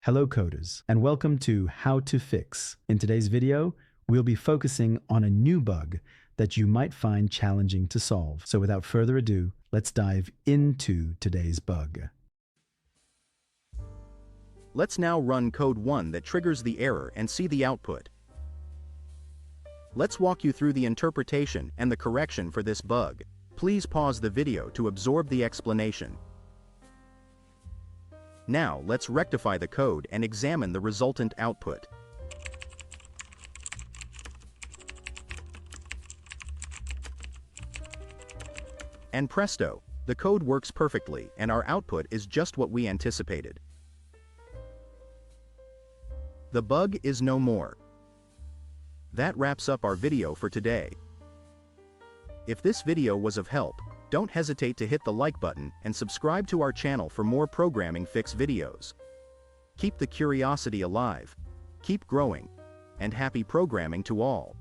Hello coders, and welcome to How to Fix. In today's video, we'll be focusing on a new bug that you might find challenging to solve. So without further ado, let's dive into today's bug. Let's now run code 1 that triggers the error and see the output. Let's walk you through the interpretation and the correction for this bug. Please pause the video to absorb the explanation. Now let's rectify the code and examine the resultant output. And presto, the code works perfectly and our output is just what we anticipated. The bug is no more. That wraps up our video for today. If this video was of help, don't hesitate to hit the like button and subscribe to our channel for more programming fix videos. Keep the curiosity alive, keep growing, and happy programming to all.